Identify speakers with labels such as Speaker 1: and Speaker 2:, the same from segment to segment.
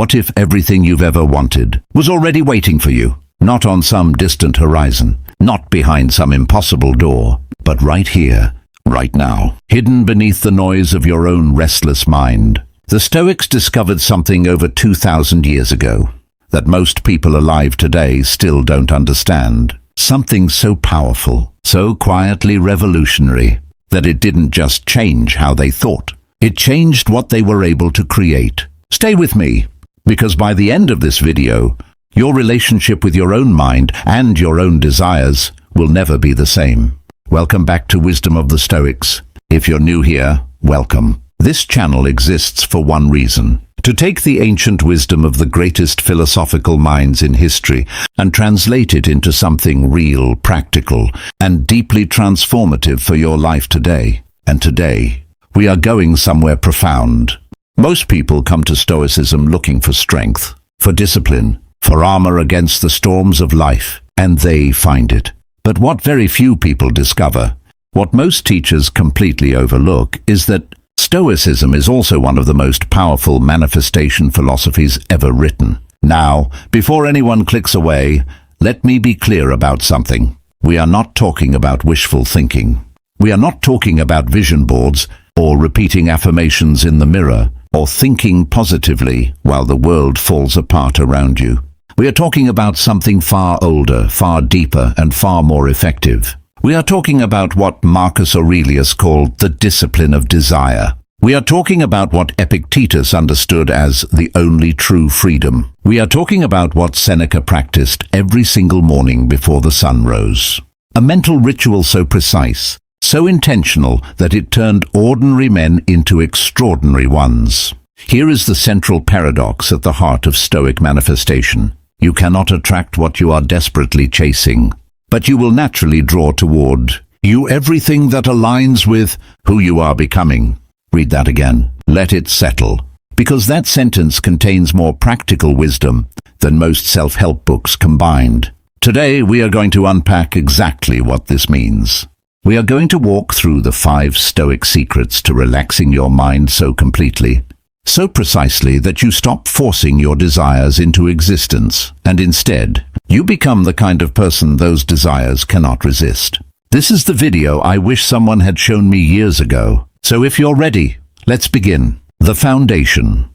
Speaker 1: What if everything you've ever wanted was already waiting for you? Not on some distant horizon, not behind some impossible door, but right here, right now, hidden beneath the noise of your own restless mind. The Stoics discovered something over 2,000 years ago that most people alive today still don't understand. Something so powerful, so quietly revolutionary, that it didn't just change how they thought. It changed what they were able to create. Stay with me, because by the end of this video, your relationship with your own mind and your own desires will never be the same. Welcome back to Wisdom of the Stoics. If you're new here, welcome. This channel exists for one reason: to take the ancient wisdom of the greatest philosophical minds in history and translate it into something real, practical, and deeply transformative for your life today. And today, we are going somewhere profound. Most people come to Stoicism looking for strength, for discipline, for armor against the storms of life, and they find it. But what very few people discover, what most teachers completely overlook, is that Stoicism is also one of the most powerful manifestation philosophies ever written. Now, before anyone clicks away, let me be clear about something. We are not talking about wishful thinking. We are not talking about vision boards or repeating affirmations in the mirror or thinking positively while the world falls apart around you. We are talking about something far older, far deeper, and far more effective. We are talking about what Marcus Aurelius called the discipline of desire. We are talking about what Epictetus understood as the only true freedom. We are talking about what Seneca practiced every single morning before the sun rose. A mental ritual so precise, so intentional that it turned ordinary men into extraordinary ones. Here is the central paradox at the heart of Stoic manifestation. You cannot attract what you are desperately chasing, but you will naturally draw toward you everything that aligns with who you are becoming. Read that again. Let it settle, because that sentence contains more practical wisdom than most self-help books combined. Today, we are going to unpack exactly what this means. We are going to walk through the 5 Stoic secrets to relaxing your mind so completely, so precisely that you stop forcing your desires into existence, and instead, you become the kind of person those desires cannot resist. This is the video I wish someone had shown me years ago. So if you're ready, let's begin. The foundation.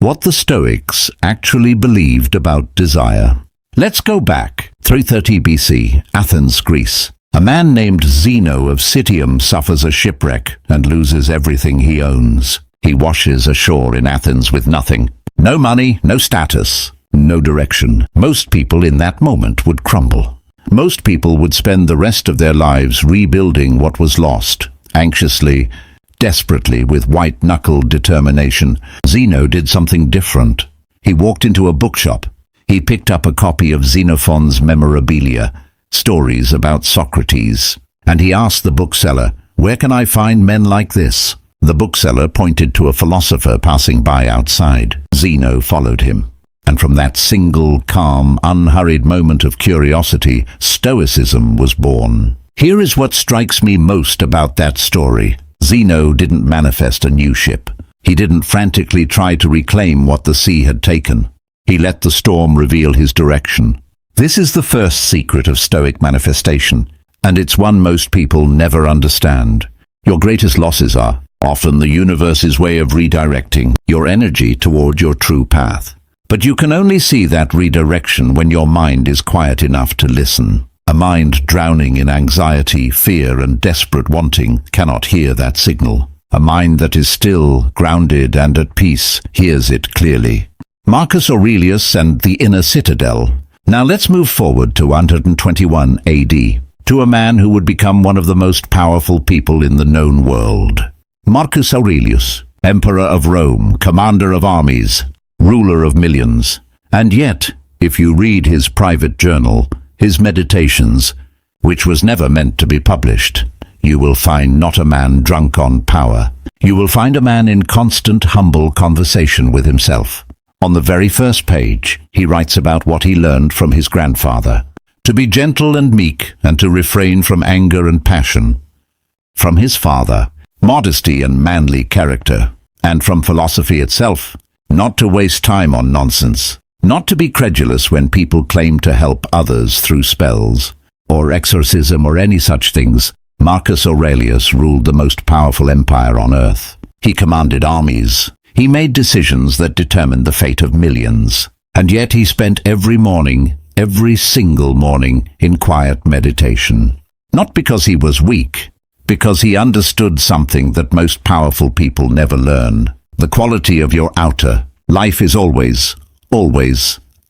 Speaker 1: What the Stoics actually believed about desire. Let's go back. 330 BC, Athens, Greece. A man named Zeno of Citium suffers a shipwreck and loses everything he owns. He washes ashore in Athens with nothing. No money, no status, no direction. Most people in that moment would crumble. Most people would spend the rest of their lives rebuilding what was lost. Anxiously, desperately, with white-knuckled determination, Zeno did something different. He walked into a bookshop. He picked up a copy of Xenophon's Memorabilia, stories about Socrates, and he asked the bookseller, "Where can I find men like this?" The bookseller pointed to a philosopher passing by outside. Zeno followed him, and from that single, calm, unhurried moment of curiosity, Stoicism was born. Here is what strikes me most about that story. Zeno didn't manifest a new ship. He didn't frantically try to reclaim what the sea had taken. He let the storm reveal his direction. This is the first secret of Stoic manifestation, and it's one most people never understand. Your greatest losses are often the universe's way of redirecting your energy toward your true path. But you can only see that redirection when your mind is quiet enough to listen. A mind drowning in anxiety, fear, and desperate wanting cannot hear that signal. A mind that is still, grounded, and at peace hears it clearly. Marcus Aurelius and the Inner Citadel. Now let's move forward to 121 AD, to a man who would become one of the most powerful people in the known world. Marcus Aurelius, Emperor of Rome, commander of armies, ruler of millions. And yet, if you read his private journal, his meditations, which was never meant to be published, you will find not a man drunk on power. You will find a man in constant, humble conversation with himself. On the very first page, he writes about what he learned from his grandfather: to be gentle and meek, and to refrain from anger and passion. From his father, modesty and manly character. And from philosophy itself, not to waste time on nonsense, not to be credulous when people claim to help others through spells, or exorcism or any such things. Marcus Aurelius ruled the most powerful empire on earth. He commanded armies. He made decisions that determined the fate of millions. And yet he spent every morning, every single morning, in quiet meditation. Not because he was weak, because he understood something that most powerful people never learn. The quality of your outer life is always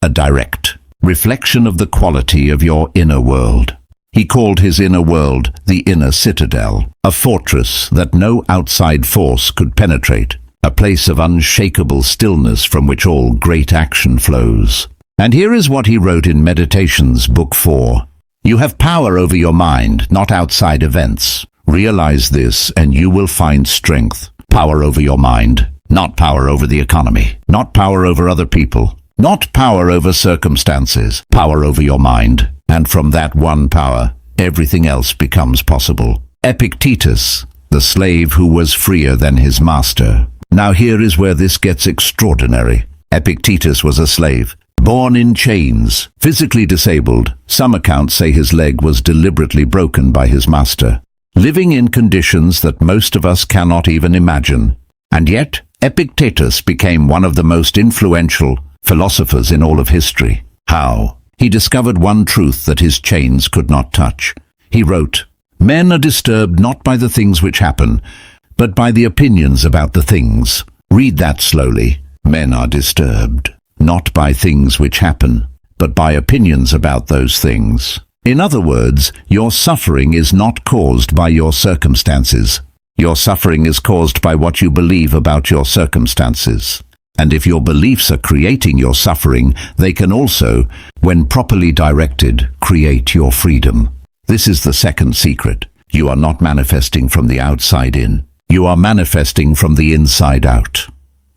Speaker 1: a direct reflection of the quality of your inner world. He called his inner world the inner citadel, a fortress that no outside force could penetrate, a place of unshakable stillness from which all great action flows. And here is what he wrote in Meditations, Book 4. You have power over your mind, not outside events. Realize this and you will find strength. Power over your mind, not power over the economy, not power over other people, not power over circumstances, power over your mind. And from that one power, everything else becomes possible. Epictetus, the slave who was freer than his master. Now here is where this gets extraordinary. Epictetus was a slave, born in chains, physically disabled. Some accounts say his leg was deliberately broken by his master, living in conditions that most of us cannot even imagine. And yet, Epictetus became one of the most influential philosophers in all of history. How? He discovered one truth that his chains could not touch. He wrote, "Men are disturbed not by the things which happen, but by the opinions about the things." Read that slowly. Men are disturbed not by things which happen, but by opinions about those things. In other words, your suffering is not caused by your circumstances. Your suffering is caused by what you believe about your circumstances. And if your beliefs are creating your suffering, they can also, when properly directed, create your freedom. This is the second secret. You are not manifesting from the outside in. You are manifesting from the inside out.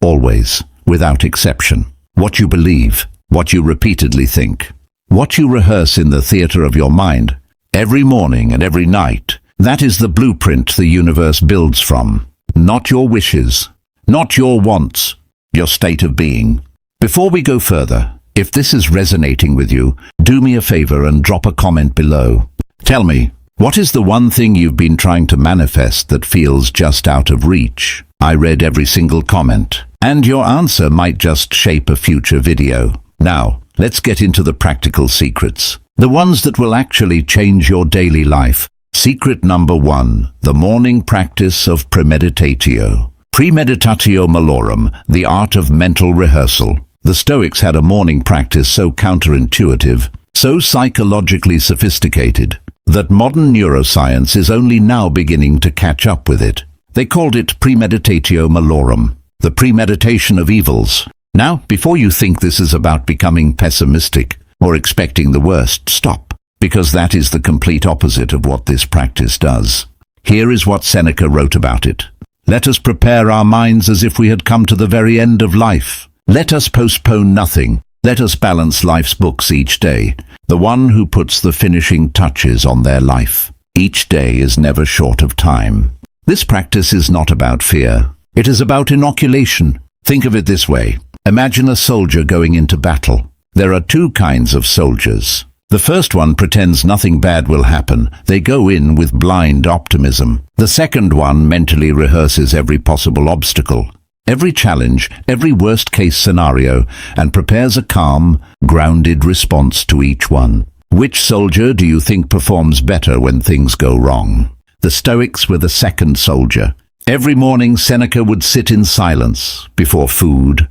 Speaker 1: Always, without exception. What you believe, what you repeatedly think, what you rehearse in the theater of your mind, every morning and every night, that is the blueprint the universe builds from. Not your wishes, not your wants, your state of being. Before we go further, if this is resonating with you, do me a favor and drop a comment below. Tell me, what is the one thing you've been trying to manifest that feels just out of reach? I read every single comment, and your answer might just shape a future video. Now, let's get into the practical secrets, the ones that will actually change your daily life. Secret number 1, the morning practice of premeditatio. Premeditatio malorum, the art of mental rehearsal. The Stoics had a morning practice so counterintuitive, so psychologically sophisticated, that modern neuroscience is only now beginning to catch up with it. They called it premeditatio malorum, the premeditation of evils. Now, before you think this is about becoming pessimistic or expecting the worst, stop, because that is the complete opposite of what this practice does. Here is what Seneca wrote about it. Let us prepare our minds as if we had come to the very end of life. Let us postpone nothing. Let us balance life's books each day. The one who puts the finishing touches on their life. Each day is never short of time. This practice is not about fear. It is about inoculation. Think of it this way. Imagine a soldier going into battle. There are two kinds of soldiers. The first one pretends nothing bad will happen. They go in with blind optimism. The second one mentally rehearses every possible obstacle, every challenge, every worst-case scenario, and prepares a calm, grounded response to each one. Which soldier do you think performs better when things go wrong? The Stoics were the second soldier. Every morning Seneca would sit in silence, before food,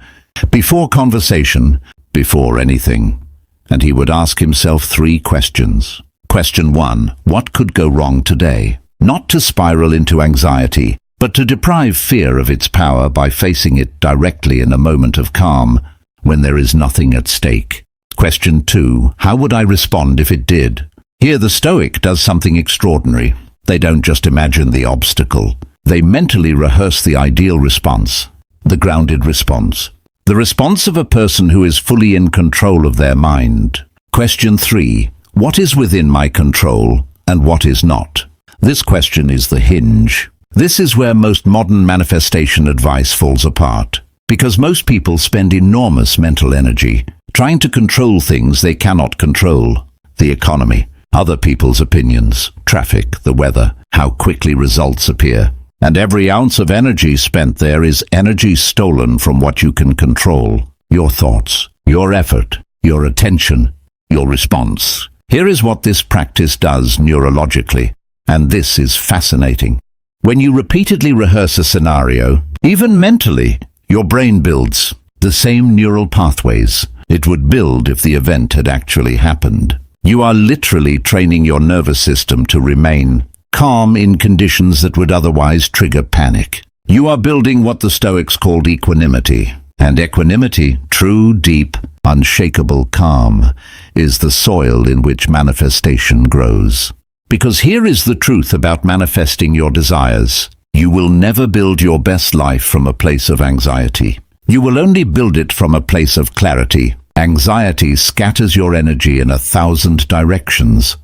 Speaker 1: before conversation, before anything. And he would ask himself 3 questions. Question 1, what could go wrong today? Not to spiral into anxiety, but to deprive fear of its power by facing it directly in a moment of calm, when there is nothing at stake. Question 2, how would I respond if it did? Here the Stoic does something extraordinary. They don't just imagine the obstacle. They mentally rehearse the ideal response, the grounded response. The response of a person who is fully in control of their mind. Question 3. What is within my control and what is not? This question is the hinge. This is where most modern manifestation advice falls apart. Because most people spend enormous mental energy trying to control things they cannot control. The economy, other people's opinions, traffic, the weather, how quickly results appear. And every ounce of energy spent there is energy stolen from what you can control. Your thoughts, your effort, your attention, your response. Here is what this practice does neurologically, and this is fascinating. When you repeatedly rehearse a scenario, even mentally, your brain builds the same neural pathways it would build if the event had actually happened. You are literally training your nervous system to remain calm in conditions that would otherwise trigger panic. You are building what the Stoics called equanimity. And equanimity, true, deep, unshakable calm, is the soil in which manifestation grows. Because here is the truth about manifesting your desires. You will never build your best life from a place of anxiety. You will only build it from a place of clarity. Anxiety scatters your energy in 1,000 directions.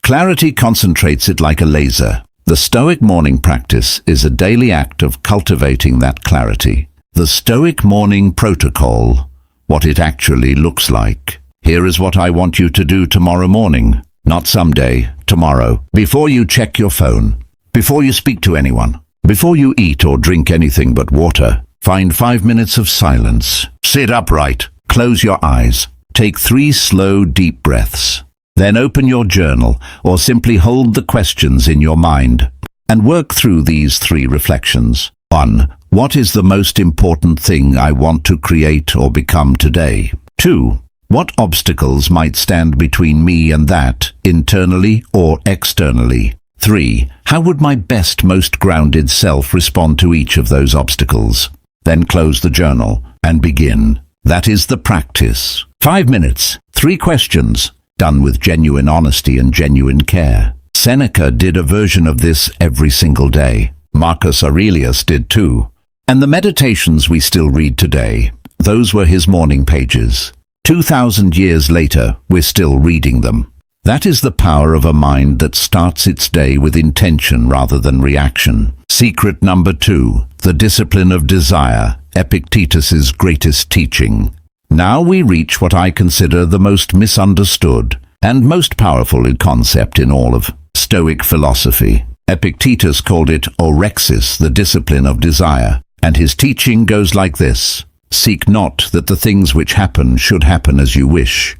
Speaker 1: Clarity concentrates it like a laser. The Stoic morning practice is a daily act of cultivating that clarity. The Stoic morning protocol, what it actually looks like. Here is what I want you to do tomorrow morning. Not someday, tomorrow. Before you check your phone. Before you speak to anyone. Before you eat or drink anything but water. Find 5 minutes of silence. Sit upright. Close your eyes. Take 3 slow, deep breaths. Then open your journal or simply hold the questions in your mind and work through these 3 reflections. 1. What is the most important thing I want to create or become today? 2. What obstacles might stand between me and that, internally or externally? 3. How would my best, most grounded self respond to each of those obstacles? Then close the journal and begin. That is the practice. 5 minutes, 3 questions, done with genuine honesty and genuine care. Seneca did a version of this every single day. Marcus Aurelius did too. And the meditations we still read today, those were his morning pages. 2,000 years later, we're still reading them. That is the power of a mind that starts its day with intention rather than reaction. Secret number 2, the discipline of desire, Epictetus's greatest teaching. Now we reach what I consider the most misunderstood and most powerful concept in all of Stoic philosophy. Epictetus called it orexis, the discipline of desire, and his teaching goes like this. Seek not that the things which happen should happen as you wish,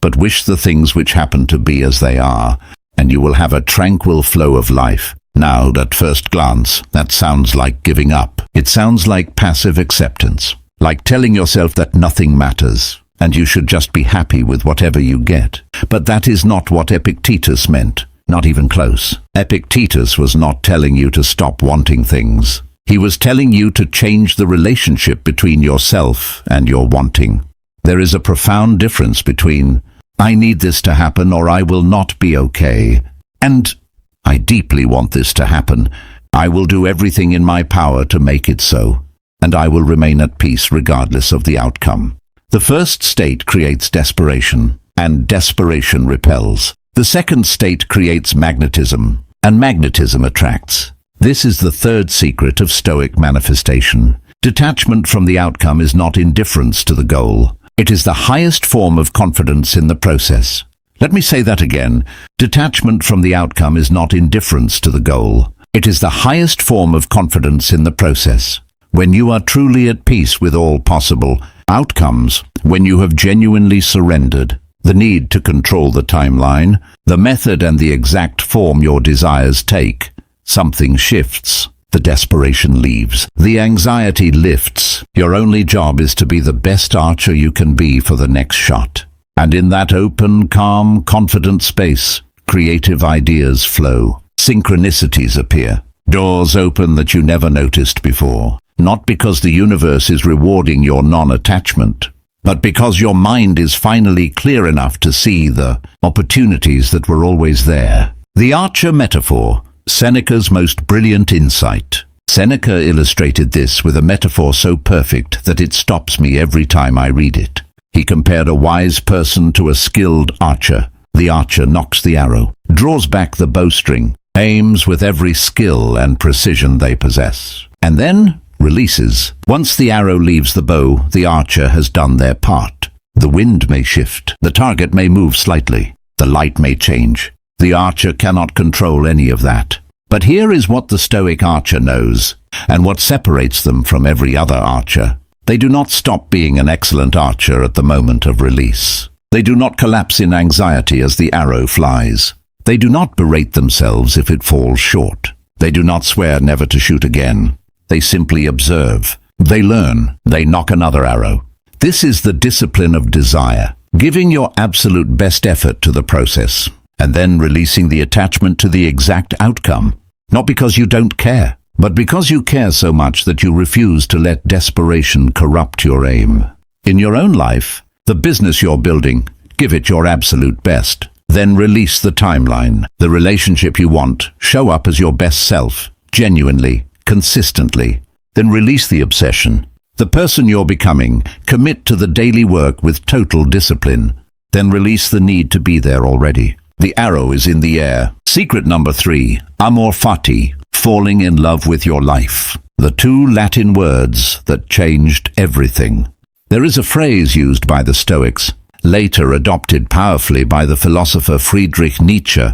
Speaker 1: but wish the things which happen to be as they are, and you will have a tranquil flow of life. Now, at first glance, that sounds like giving up. It sounds like passive acceptance, like telling yourself that nothing matters, and you should just be happy with whatever you get. But that is not what Epictetus meant, not even close. Epictetus was not telling you to stop wanting things. He was telling you to change the relationship between yourself and your wanting. There is a profound difference between, I need this to happen or I will not be okay, and I deeply want this to happen. I will do everything in my power to make it so, and I will remain at peace regardless of the outcome. The first state creates desperation, and desperation repels. The second state creates magnetism, and magnetism attracts. This is the third secret of Stoic manifestation. Detachment from the outcome is not indifference to the goal. It is the highest form of confidence in the process. Let me say that again. Detachment from the outcome is not indifference to the goal. It is the highest form of confidence in the process. When you are truly at peace with all possible outcomes, when you have genuinely surrendered the need to control the timeline, the method and the exact form your desires take, something shifts. The desperation leaves. The anxiety lifts. Your only job is to be the best archer you can be for the next shot. And in that open, calm, confident space, creative ideas flow. Synchronicities appear. Doors open that you never noticed before. Not because the universe is rewarding your non-attachment, but because your mind is finally clear enough to see the opportunities that were always there. The archer metaphor, Seneca's most brilliant insight. Seneca illustrated this with a metaphor so perfect that it stops me every time I read it. He compared a wise person to a skilled archer. The archer nocks the arrow, draws back the bowstring, aims with every skill and precision they possess, and then releases. Once the arrow leaves the bow, the archer has done their part. The wind may shift, the target may move slightly, the light may change. The archer cannot control any of that. But here is what the Stoic archer knows, and what separates them from every other archer. They do not stop being an excellent archer at the moment of release. They do not collapse in anxiety as the arrow flies. They do not berate themselves if it falls short. They do not swear never to shoot again. They simply observe. They learn. They nock another arrow. This is the discipline of desire, giving your absolute best effort to the process, and then releasing the attachment to the exact outcome. Not because you don't care, but because you care so much that you refuse to let desperation corrupt your aim. In your own life, the business you're building, give it your absolute best. Then release the timeline, the relationship you want, show up as your best self, genuinely, consistently. Then release the obsession. The person you're becoming, commit to the daily work with total discipline. Then release the need to be there already. The arrow is in the air. Secret number 3, amor fati, falling in love with your life. The 2 Latin words that changed everything. There is a phrase used by the Stoics, later adopted powerfully by the philosopher Friedrich Nietzsche,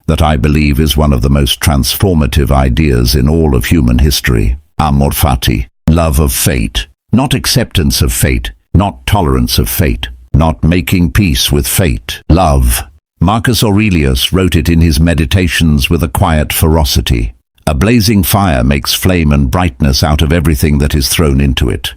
Speaker 1: that I believe is one of the most transformative ideas in all of human history. Amor fati, love of fate. Not acceptance of fate, not tolerance of fate, not making peace with fate. Love. Marcus Aurelius wrote it in his Meditations with a quiet ferocity. A blazing fire makes flame and brightness out of everything that is thrown into it.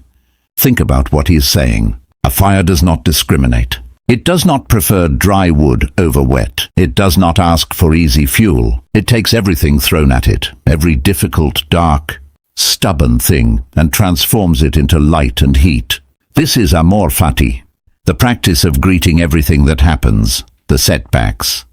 Speaker 1: Think about what he is saying. A fire does not discriminate. It does not prefer dry wood over wet. It does not ask for easy fuel. It takes everything thrown at it, every difficult, dark, stubborn thing, and transforms it into light and heat. This is amor fati, the practice of greeting everything that happens, the setbacks,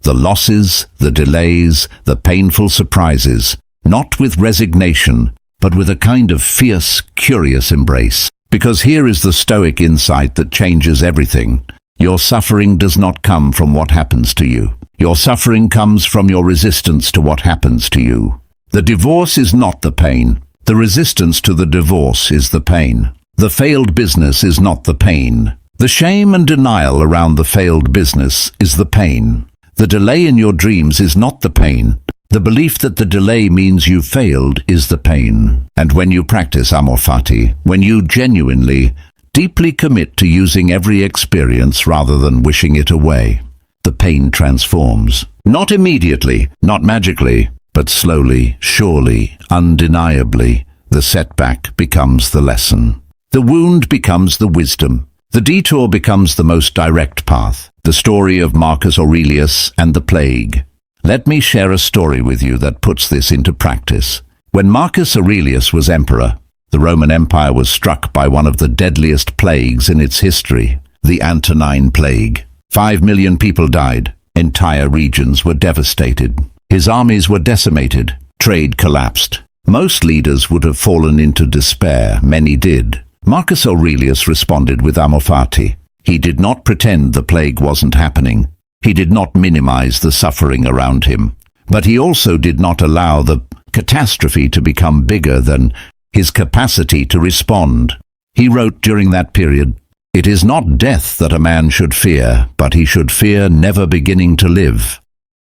Speaker 1: the losses, the delays, the painful surprises, not with resignation, but with a kind of fierce, curious embrace. Because here is the Stoic insight that changes everything. Your suffering does not come from what happens to you. Your suffering comes from your resistance to what happens to you. The divorce is not the pain. The resistance to the divorce is the pain. The failed business is not the pain. The shame and denial around the failed business is the pain. The delay in your dreams is not the pain. The belief that the delay means you failed is the pain. And when you practice amor fati, when you genuinely, deeply commit to using every experience rather than wishing it away, the pain transforms. Not immediately, not magically, but slowly, surely, undeniably, the setback becomes the lesson. The wound becomes the wisdom. The detour becomes the most direct path. The story of Marcus Aurelius and the plague. Let me share a story with you that puts this into practice. When Marcus Aurelius was emperor, the Roman Empire was struck by one of the deadliest plagues in its history, the Antonine Plague. 5 million people died. Entire regions were devastated. His armies were decimated. Trade collapsed. Most leaders would have fallen into despair. Many did. Marcus Aurelius responded with amor fati. He did not pretend the plague wasn't happening. He did not minimize the suffering around him. But he also did not allow the catastrophe to become bigger than his capacity to respond. He wrote during that period, "It is not death that a man should fear, but he should fear never beginning to live."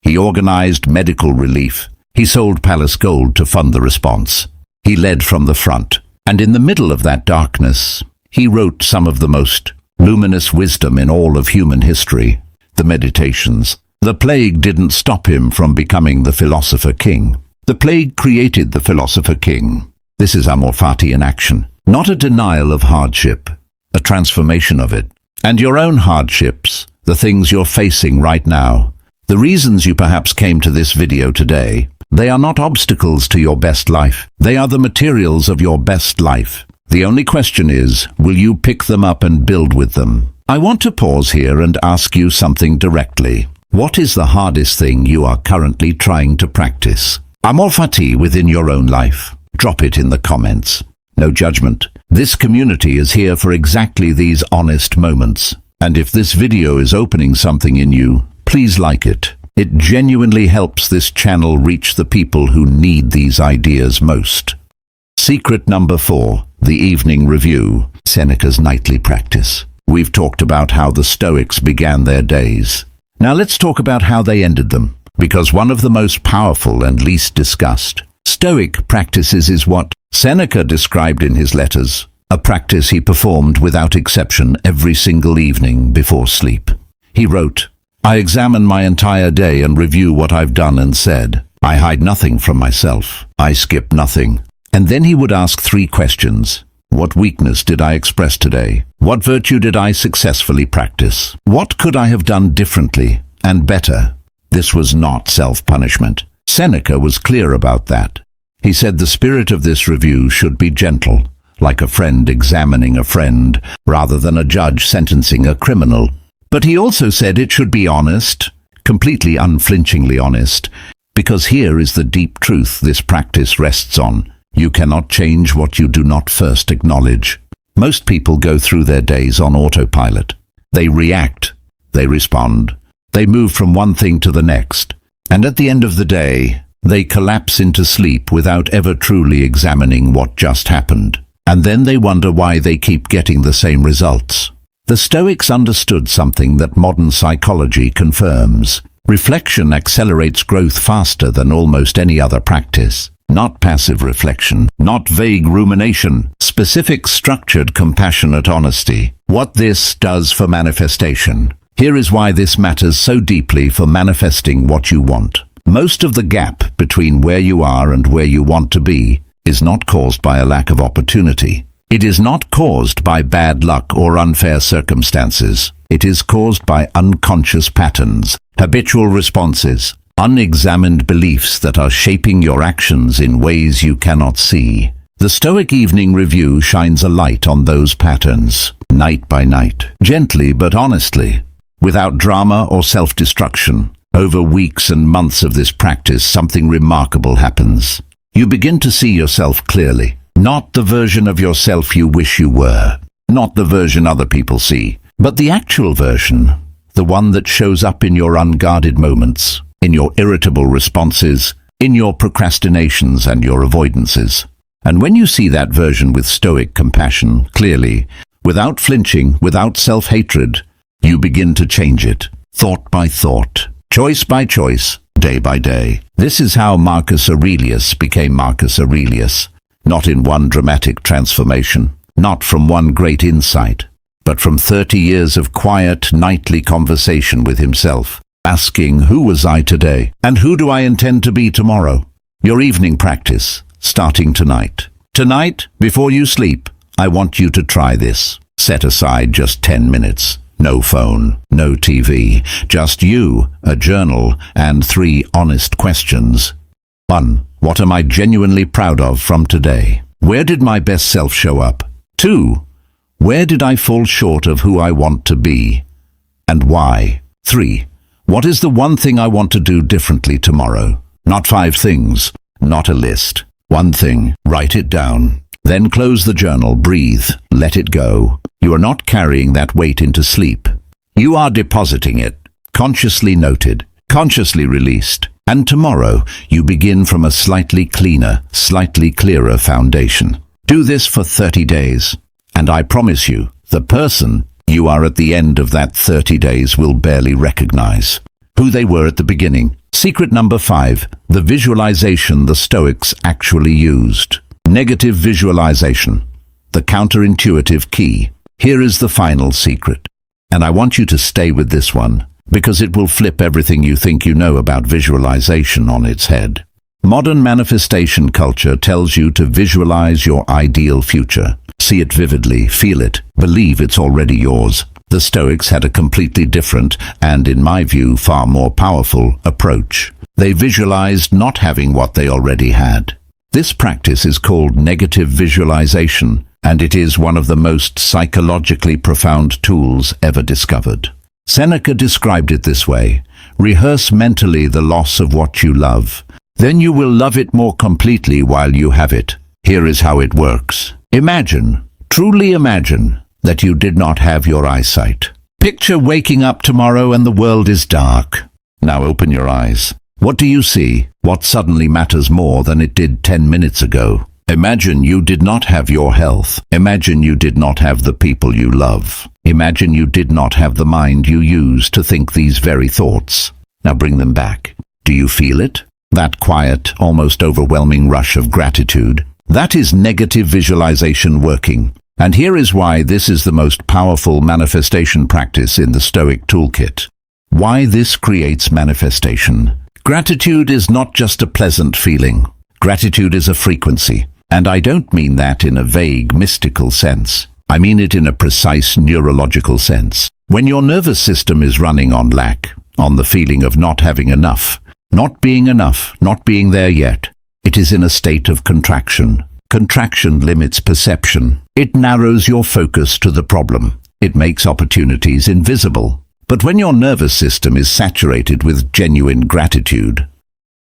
Speaker 1: He organized medical relief. He sold palace gold to fund the response. He led from the front. And in the middle of that darkness, he wrote some of the most luminous wisdom in all of human history, the Meditations. The plague didn't stop him from becoming the philosopher king. The plague created the philosopher king. This is amor fati in action. Not a denial of hardship, a transformation of it. And your own hardships, the things you're facing right now, the reasons you perhaps came to this video today, they are not obstacles to your best life. They are the materials of your best life. The only question is, will you pick them up and build with them? I want to pause here and ask you something directly. What is the hardest thing you are currently trying to practice? Amor fati within your own life. Drop it in the comments. No judgment. This community is here for exactly these honest moments. And if this video is opening something in you, please like it. It genuinely helps this channel reach the people who need these ideas most. Secret number 4, the evening review, Seneca's nightly practice. We've talked about how the Stoics began their days. Now let's talk about how they ended them, because one of the most powerful and least discussed Stoic practices is what Seneca described in his letters, a practice he performed without exception every single evening before sleep. He wrote, "I examine my entire day and review what I've done and said. I hide nothing from myself. I skip nothing." And then he would ask 3 questions. What weakness did I express today? What virtue did I successfully practice? What could I have done differently and better? This was not self-punishment. Seneca was clear about that. He said the spirit of this review should be gentle, like a friend examining a friend, rather than a judge sentencing a criminal. But he also said it should be honest, completely unflinchingly honest, because here is the deep truth this practice rests on. You cannot change what you do not first acknowledge. Most people go through their days on autopilot. They react, they respond, they move from one thing to the next, and at the end of the day, they collapse into sleep without ever truly examining what just happened. And then they wonder why they keep getting the same results. The Stoics understood something that modern psychology confirms. Reflection accelerates growth faster than almost any other practice. Not passive reflection, not vague rumination, specific, structured, compassionate honesty. What this does for manifestation. Here is why this matters so deeply for manifesting what you want. Most of the gap between where you are and where you want to be is not caused by a lack of opportunity. It is not caused by bad luck or unfair circumstances. It is caused by unconscious patterns, habitual responses, unexamined beliefs that are shaping your actions in ways you cannot see. The Stoic evening review shines a light on those patterns, night by night, gently but honestly, without drama or self-destruction. Over weeks and months of this practice, something remarkable happens. You begin to see yourself clearly, not the version of yourself you wish you were, not the version other people see, but the actual version, the one that shows up in your unguarded moments, in your irritable responses, in your procrastinations and your avoidances. And when you see that version with Stoic compassion, clearly, without flinching, without self-hatred, you begin to change it, thought by thought, choice by choice, day by day. This is how Marcus Aurelius became Marcus Aurelius, not in one dramatic transformation, not from one great insight, but from 30 years of quiet, nightly conversation with himself, asking, who was I today, and who do I intend to be tomorrow? Your evening practice, starting tonight. Tonight, before you sleep, I want you to try this. Set aside just 10 minutes. No phone, no TV, just you, a journal, and 3 honest questions. 1. What am I genuinely proud of from today? Where did my best self show up? 2. Where did I fall short of who I want to be? And why? 3. What is the one thing I want to do differently tomorrow? Not 5 things, not a list. One thing, write it down. Then close the journal, breathe, let it go. You are not carrying that weight into sleep. You are depositing it, consciously noted, consciously released. And tomorrow, you begin from a slightly cleaner, slightly clearer foundation. Do this for 30 days. And I promise you, the person you are at the end of that 30 days will barely recognize who they were at the beginning. Secret number 5, the visualization the Stoics actually used. Negative visualization, the counterintuitive key. Here is the final secret. And I want you to stay with this one, because it will flip everything you think you know about visualization on its head. Modern manifestation culture tells you to visualize your ideal future. See it vividly, feel it, believe it's already yours. The Stoics had a completely different, and in my view, far more powerful, approach. They visualized not having what they already had. This practice is called negative visualization, and it is one of the most psychologically profound tools ever discovered. Seneca described it this way: rehearse mentally the loss of what you love. Then you will love it more completely while you have it. Here is how it works. Imagine, truly imagine, that you did not have your eyesight. Picture waking up tomorrow and the world is dark. Now open your eyes. What do you see? What suddenly matters more than it did 10 minutes ago? Imagine you did not have your health. Imagine you did not have the people you love. Imagine you did not have the mind you use to think these very thoughts. Now bring them back. Do you feel it? That quiet, almost overwhelming rush of gratitude. That is negative visualization working. And here is why this is the most powerful manifestation practice in the Stoic toolkit. Why this creates manifestation. Gratitude is not just a pleasant feeling. Gratitude is a frequency. And I don't mean that in a vague, mystical sense. I mean it in a precise neurological sense. When your nervous system is running on lack, on the feeling of not having enough, not being there yet, it is in a state of contraction. Contraction limits perception. It narrows your focus to the problem. It makes opportunities invisible. But when your nervous system is saturated with genuine gratitude,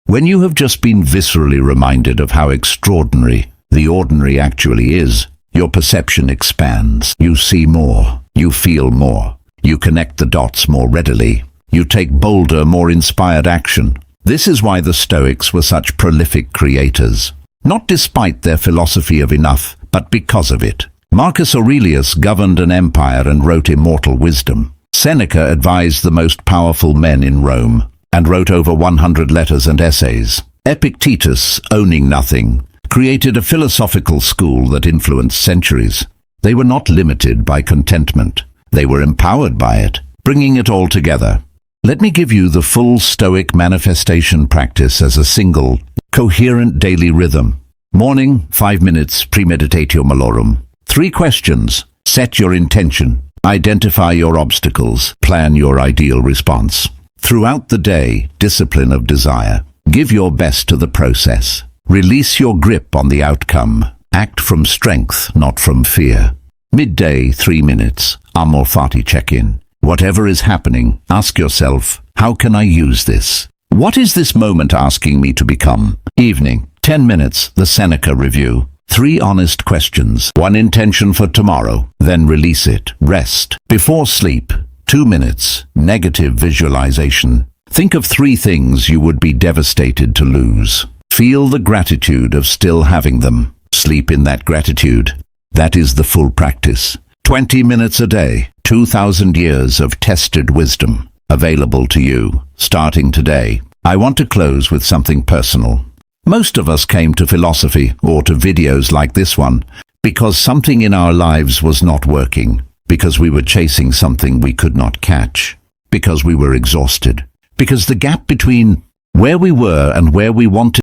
Speaker 1: when you have just been viscerally reminded of how extraordinary the ordinary actually is, your perception expands. You see more. You feel more. You connect the dots more readily. You take bolder, more inspired action. This is why the Stoics were such prolific creators. Not despite their philosophy of enough, but because of it. Marcus Aurelius governed an empire and wrote immortal wisdom. Seneca advised the most powerful men in Rome and wrote over 100 letters and essays. Epictetus, owning nothing, created a philosophical school that influenced centuries. They were not limited by contentment. They were empowered by it, bringing it all together. Let me give you the full Stoic manifestation practice as a single, coherent daily rhythm. Morning, 5 minutes, premeditatio malorum. 3 questions. Set your intention. Identify your obstacles. Plan your ideal response. Throughout the day, discipline of desire. Give your best to the process. Release your grip on the outcome. Act from strength, not from fear. Midday, 3 minutes. Amor fati check-in. Whatever is happening, ask yourself, how can I use this? What is this moment asking me to become? Evening, 10 minutes, the Seneca review. 3 honest questions. 1 intention for tomorrow. Then release it. Rest. Before sleep, 2 minutes. Negative visualization. Think of 3 things you would be devastated to lose. Feel the gratitude of still having them. Sleep in that gratitude. That is the full practice. 20 minutes a day. 2,000 years of tested wisdom. Available to you, starting today. I want to close with something personal. Most of us came to philosophy, or to videos like this one, because something in our lives was not working, because we were chasing something we could not catch, because we were exhausted, because the gap between where we were and where we wanted